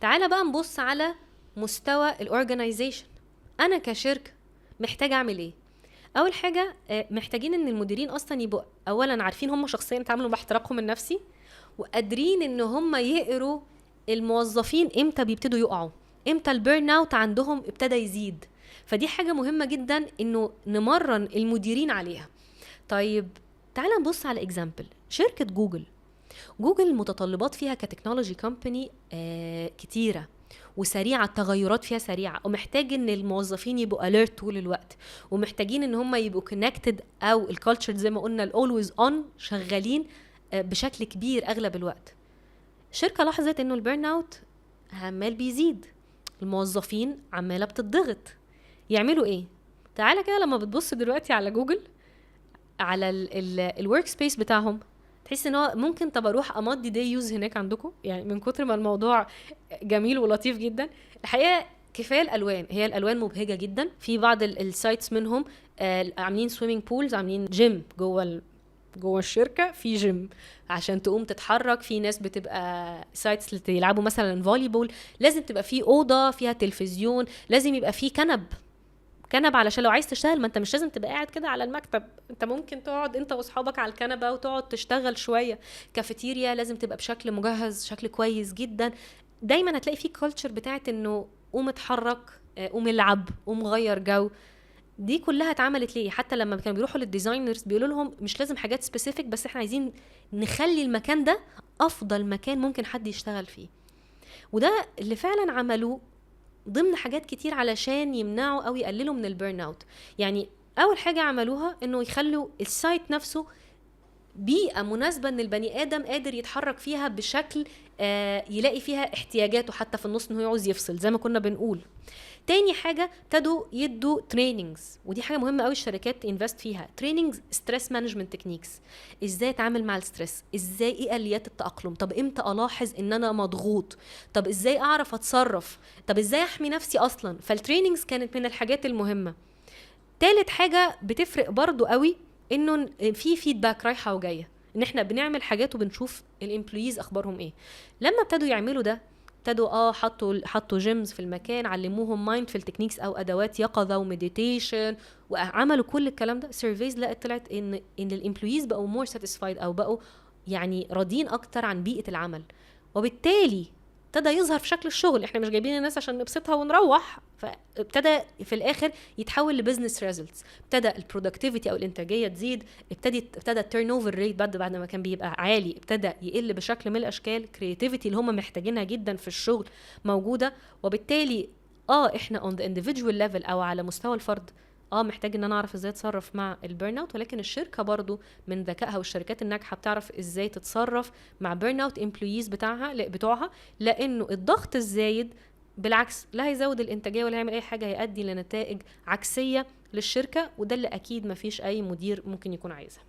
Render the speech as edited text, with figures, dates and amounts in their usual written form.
تعالى بقى نبص على مستوى الاورجنايزيشن. انا كشركه محتاجه اعمل ايه؟ اول حاجه محتاجين ان المديرين اصلا يبقوا اولا عارفين هم شخصيا يتعاملوا مع احتراقهم النفسي، وقادرين ان هم يقروا الموظفين امتى بيبتدوا يقعوا، امتى البيرن اوت عندهم ابتدى يزيد. فدي حاجه مهمه جدا انه نمرن المديرين عليها. طيب تعالى نبص على اكزامبل شركه جوجل. جوجل المتطلبات فيها كتكنولوجي كومباني كتيره وسريعه، التغيرات فيها سريعه، ومحتاج ان الموظفين يبقوا اليرت طول الوقت، ومحتاجين ان هم يبقوا كونكتد، او الكالتشر زي ما قلنا الاولويز اون شغالين بشكل كبير اغلب الوقت. الشركه لاحظت انه البيرن اوت عمال بيزيد، الموظفين عماله بتضغط. يعملوا ايه؟ تعالى كده لما بتبص دلوقتي على جوجل على الورك سبيس بتاعهم، تحس ان هو ممكن طب اروح امضي دي يوز هناك عندكم، يعني من كتر ما الموضوع جميل ولطيف جدا. الحقيقه كفايه الالوان، هي الالوان مبهجه جدا. في بعض السايتس منهم عاملين سويمنج بولز، عاملين جيم جوه الشركه، في جيم عشان تقوم تتحرك. في ناس بتبقى سايتس اللي يلعبوا مثلا فولي بول، لازم تبقى في اوضه فيها تلفزيون، لازم يبقى في كنب علشان لو عايز تشتغل، ما انت مش لازم تبقى قاعد كده على المكتب، انت ممكن تقعد انت واصحابك على الكنبه وتقعد تشتغل شويه. كافيتيريا لازم تبقى بشكل مجهز، شكل كويس جدا. دايما هتلاقي فيه كلتشر بتاعت انه قوم اتحرك، قوم العب، قوم غير جو. دي كلها اتعملت ليه؟ حتى لما كانوا بيروحوا للديزاينرز بيقولوا لهم مش لازم حاجات سبيسيفيك، بس احنا عايزين نخلي المكان ده افضل مكان ممكن حد يشتغل فيه. وده اللي فعلا عملوه ضمن حاجات كتير علشان يمنعوا او يقللوا من البيرن اوت. يعني اول حاجه عملوها انه يخلوا السايت نفسه بيئه مناسبه ان البني ادم قادر يتحرك فيها بشكل يلاقي فيها احتياجاته، حتى في النص انه يعوز يفصل زي ما كنا بنقول. تاني حاجه ابتدوا يدوا تريننجز، ودي حاجه مهمه قوي الشركات انفست فيها. تريننجز ستريس مانجمنت تكنيكس، ازاي اتعامل مع الستريس، ازاي ايه اليات التاقلم، طب امتى الاحظ ان انا مضغوط، طب ازاي اعرف اتصرف، طب ازاي احمي نفسي اصلا. فالتريننجز كانت من الحاجات المهمه. تالت حاجه بتفرق برضو قوي انه في فيدباك رايحه وجايه، ان احنا بنعمل حاجات وبنشوف الامبلويز اخبارهم ايه. لما ابتدوا يعملوا ده، ابتدوا حطوا جيمز في المكان، علموهم مايندفul تكنيكس او ادوات يقظه ومديتيشن، وعملوا كل الكلام ده. سيرفيز لقت طلعت ان الامبلويز بقوا مور ساتيسفايد، او بقوا يعني راضيين اكتر عن بيئه العمل، وبالتالي ابتدى يظهر في شكل الشغل. احنا مش جايبين الناس عشان نبسطها ونروح، فابتدى في الاخر يتحول لبزنس ريزلتس. ابتدى البرودكتيفيتي او الانتاجيه تزيد، ابتدى التيرن اوفر ريت بعد ما كان بيبقى عالي ابتدى يقل بشكل من الاشكال. كرياتيفيتي اللي هم محتاجينها جدا في الشغل موجوده. وبالتالي احنا اون ذا individual ليفل او على مستوى الفرد محتاج ان انا اعرف ازاي اتصرف مع البيرن اوت، ولكن الشركه برضو من ذكائها والشركات الناجحه بتعرف ازاي تتصرف مع بيرن اوت امبلويز بتوعها. لانه الضغط الزايد بالعكس لا هيزود الانتاجيه ولا هيعمل اي حاجه، هيؤدي لنتائج عكسيه للشركه، وده اللي اكيد مفيش اي مدير ممكن يكون عايزها.